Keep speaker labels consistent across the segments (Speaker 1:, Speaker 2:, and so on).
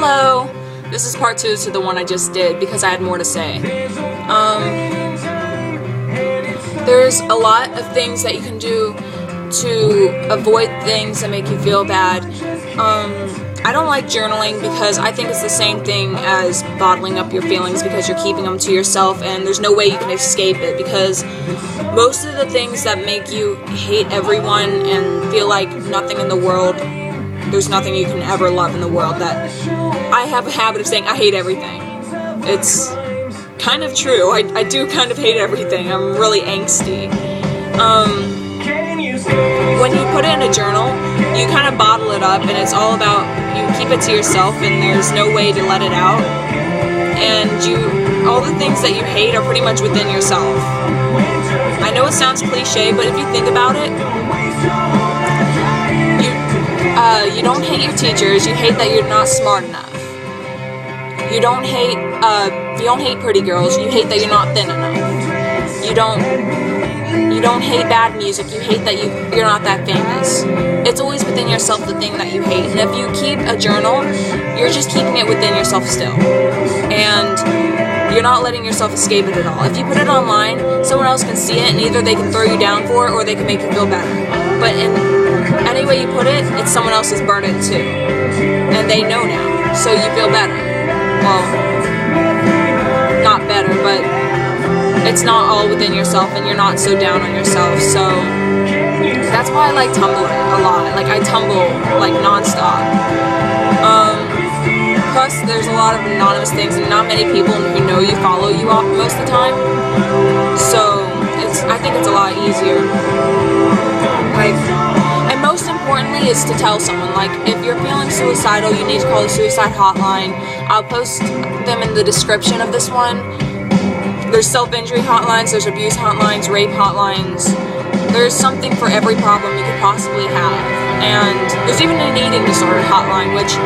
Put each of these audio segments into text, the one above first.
Speaker 1: Hello! This is part 2 to the one I just did because I had more to say. There's a lot of things that you can do to avoid things that make you feel bad. I don't like journaling because I think it's the same thing as bottling up your feelings because you're keeping them to yourself, and there's no way you can escape it, because most of the things that make you hate everyone and feel like nothing in the world, there's nothing you can ever love in the world, that I have a habit of saying I hate everything. It's kind of true. I do kind of hate everything. I'm really angsty. When you put it in a journal, you kind of bottle it up, and it's all about, you keep it to yourself, and there's no way to let it out. And all the things that you hate are pretty much within yourself. I know it sounds cliche, but if you think about it, you don't hate your teachers. You hate that you're not smart enough. You don't hate pretty girls. You hate that you're not thin enough. You don't hate bad music. You hate that you're not that famous. It's always within yourself, the thing that you hate. And if you keep a journal, you're just keeping it within yourself still. And you're not letting yourself escape it at all. If you put it online, someone else can see it, and either they can throw you down for it or they can make you feel better. But in any way you put it, it's someone else's burden too. And they know now, so you feel better. Well, not better, but it's not all within yourself, and you're not so down on yourself. So that's why I like Tumblr a lot. Like, I tumble like nonstop. Plus, there's a lot of anonymous things, and not many people who know you follow you most of the time. So I think it's a lot easier. And most importantly is to tell someone. Like, if you're feeling suicidal, you need to call the suicide hotline. I'll post them in the description of this one. There's self-injury hotlines, there's abuse hotlines, rape hotlines. There's something for every problem you could possibly have. And there's even an eating disorder hotline, which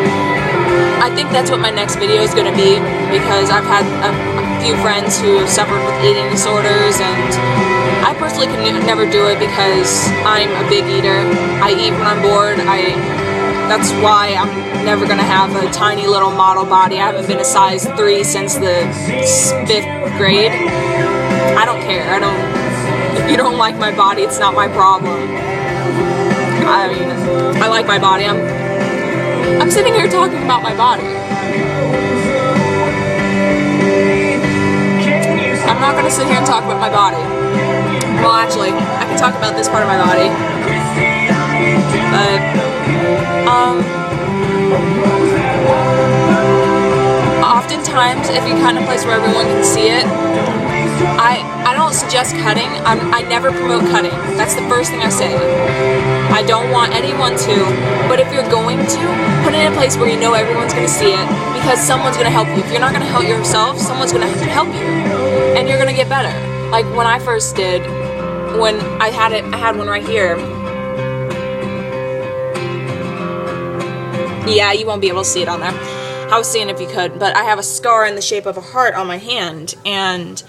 Speaker 1: I think that's what my next video is going to be, because I've had a few friends who have suffered with eating disorders, and I personally could never do it because I'm a big eater. I eat when I'm bored. That's why I'm never going to have a tiny little model body. I haven't been a size 3 since the 5th grade. I don't care. If you don't like my body, it's not my problem. I mean, I like my body. I'm sitting here talking about my body. I'm not going to sit here and talk about my body. Well, actually, I can talk about this part of my body. But oftentimes, if you're kind of place where everyone can see it, I don't suggest cutting. I never promote cutting. That's the first thing I say. I don't want anyone to, but if you're going to, put it in a place where you know everyone's going to see it, because someone's going to help you. If you're not going to help yourself, someone's going to help you, and you're going to get better. Like when I first did, when I had one right here. Yeah, you won't be able to see it on there. I was seeing if you could, but I have a scar in the shape of a heart on my hand, and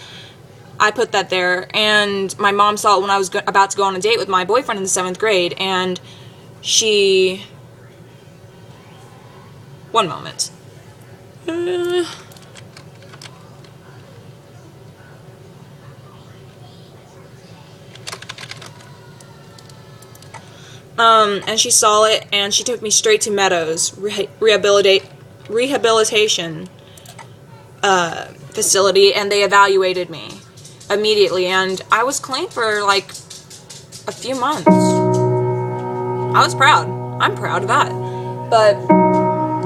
Speaker 1: I put that there, and my mom saw it when I was about to go on a date with my boyfriend in the 7th grade, and she... One moment. And she saw it, and she took me straight to Meadows rehabilitation facility, and they evaluated me immediately, and I was clean for like a few months. I was proud. I'm proud of that. But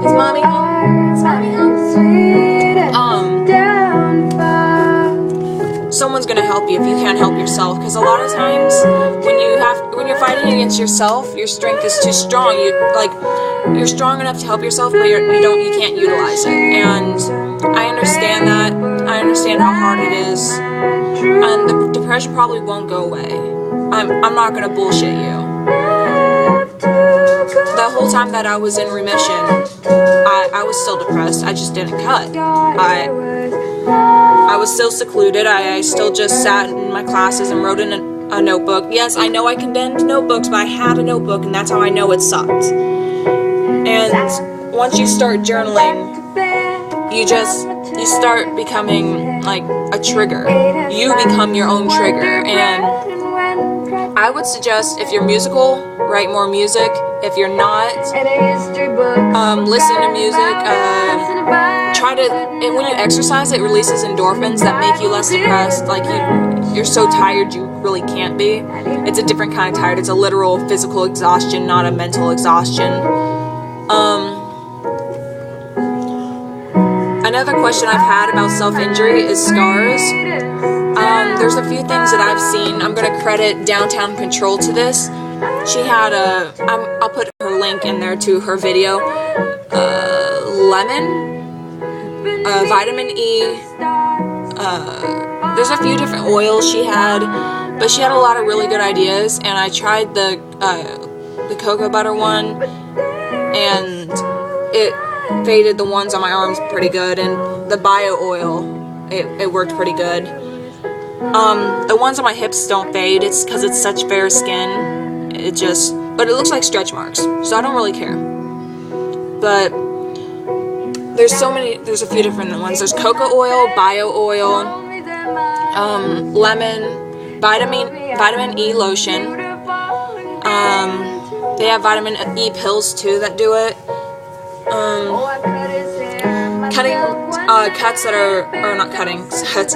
Speaker 1: is mommy home? Is mommy home? Someone's gonna help you if you can't help yourself, because a lot of times when you're fighting against yourself, your strength is too strong. You're strong enough to help yourself, but you can't utilize it. And I understand that. I understand how hard it is, and the depression probably won't go away. I'm not gonna bullshit you. The whole time that I was in remission, I was still depressed. I just didn't cut. I was still secluded. I still just sat in my classes and wrote in a notebook. Yes, I know I condemned notebooks, but I had a notebook, and that's how I know it sucked. And once you start journaling, you start becoming like a trigger. You become your own trigger. And I would suggest, if you're musical, write more music. If you're not, listen to music. And when you exercise, it releases endorphins that make you less depressed. Like you're so tired you really can't be. It's a different kind of tired. It's a literal physical exhaustion, not a mental exhaustion. Another question I've had about self-injury is scars. There's a few things that I've seen. I'm going to credit Downtown Control to this. She had I'll put her link in there to her video. Lemon, vitamin E. There's a few different oils she had, but she had a lot of really good ideas. And I tried the cocoa butter one, and it faded the ones on my arms pretty good, and the bio oil, it worked pretty good. The ones on my hips don't fade. It's because it's such fair skin. But it looks like stretch marks, so I don't really care. But there's a few different ones. There's cocoa oil, bio oil, lemon, vitamin E lotion. They have vitamin E pills too that do it. Cutting cuts that are not cutting cuts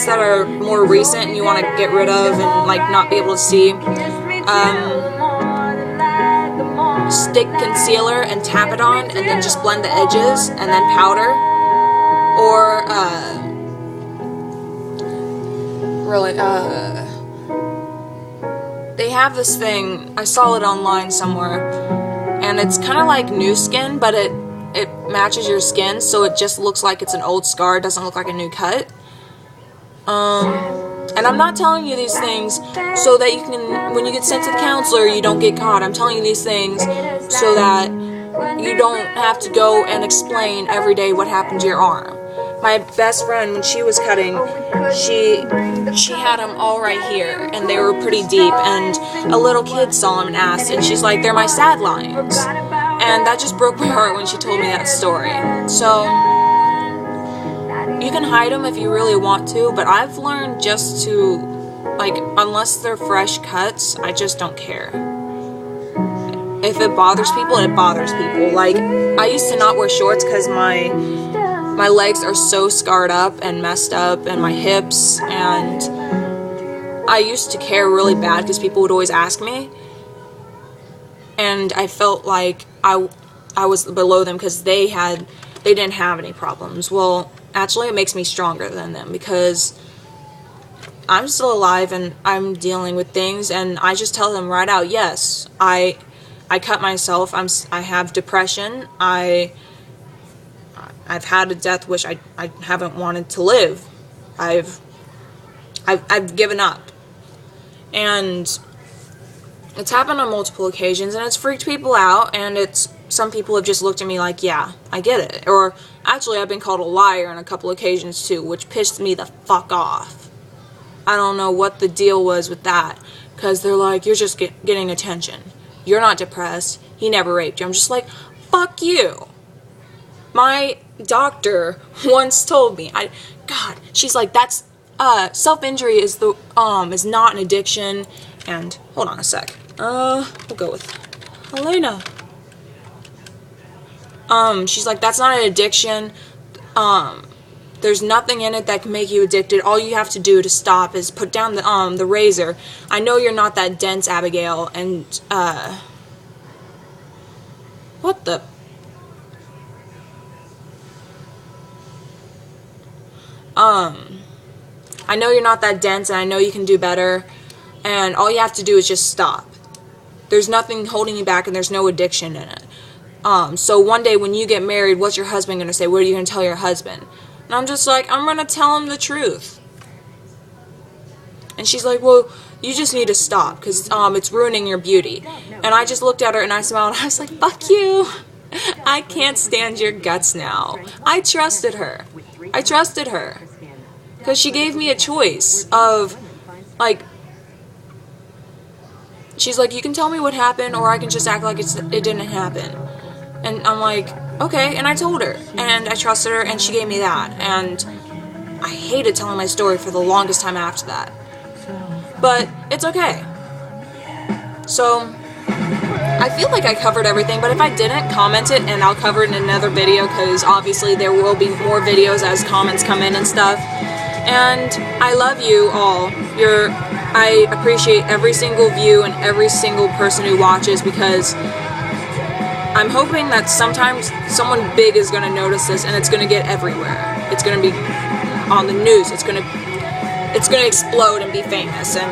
Speaker 1: that are more recent and you want to get rid of and like not be able to see. Stick concealer and tap it on, and then just blend the edges, and then powder. Or they have this thing, I saw it online somewhere, and it's kind of like new skin, but it matches your skin, so it just looks like it's an old scar. It doesn't look like a new cut. And I'm not telling you these things so that you can, when you get sent to the counselor, you don't get caught. I'm telling you these things so that you don't have to go and explain every day what happened to your arm. My best friend, when she was cutting, she had them all right here, and they were pretty deep, and a little kid saw them and asked, and she's like, "They're my sad lines." And that just broke my heart when she told me that story. So you can hide them if you really want to, but I've learned just to, like, unless they're fresh cuts, I just don't care. If it bothers people, it bothers people. Like, I used to not wear shorts because my legs are so scarred up and messed up, and my hips, and I used to care really bad because people would always ask me, and I felt like I was below them because they didn't have any problems. Well, actually it makes me stronger than them because I'm still alive and I'm dealing with things, and I just tell them right out, yes, I cut myself, I have depression, I've had a death wish, I haven't wanted to live, I've given up, and it's happened on multiple occasions, and it's freaked people out, and some people have just looked at me like, yeah, I get it. Or, actually, I've been called a liar on a couple occasions, too, which pissed me the fuck off. I don't know what the deal was with that, because they're like, you're just getting attention. You're not depressed. He never raped you. I'm just like, fuck you. My doctor once told me, she's like, that's, self-injury is not an addiction, and, hold on a sec. We'll go with Helena. She's like, that's not an addiction. There's nothing in it that can make you addicted. All you have to do to stop is put down the razor. I know you're not that dense, Abigail, and, what the? I know you're not that dense, and I know you can do better, and all you have to do is just stop. There's nothing holding you back, and there's no addiction in it. So one day when you get married, what's your husband going to say? What are you going to tell your husband? And I'm just like, I'm going to tell him the truth. And she's like, well, you just need to stop, because it's ruining your beauty. And I just looked at her and I smiled, and I was like, fuck you. I can't stand your guts now. I trusted her. Because she gave me a choice of, like, she's like, you can tell me what happened, or I can just act like it didn't happen. And I'm like, okay, and I told her, and I trusted her, and she gave me that, and I hated telling my story for the longest time after that. But it's okay. So, I feel like I covered everything, but if I didn't, comment it, and I'll cover it in another video, because obviously there will be more videos as comments come in and stuff. And I love you all. I appreciate every single view and every single person who watches, because I'm hoping that sometimes someone big is going to notice this, and it's going to get everywhere. It's going to be on the news. It's going to explode and be famous, and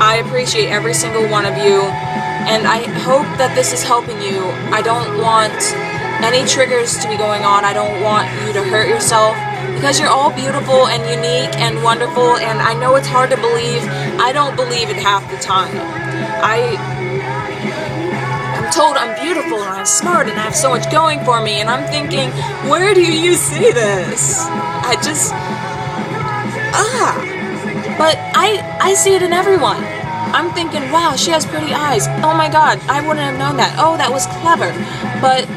Speaker 1: I appreciate every single one of you, and I hope that this is helping you. I don't want any triggers to be going on. I don't want you to hurt yourself, because you're all beautiful and unique and wonderful, and I know it's hard to believe. I don't believe it half the time. I'm told I'm beautiful and I'm smart and I have so much going for me, and I'm thinking, where do you see this? But I see it in everyone. I'm thinking, wow, she has pretty eyes. Oh my god, I wouldn't have known that. Oh, that was clever. But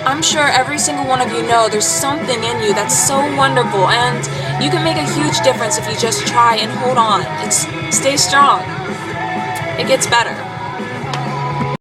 Speaker 1: I'm sure every single one of you know there's something in you that's so wonderful, and you can make a huge difference if you just try and hold on and stay strong. It gets better.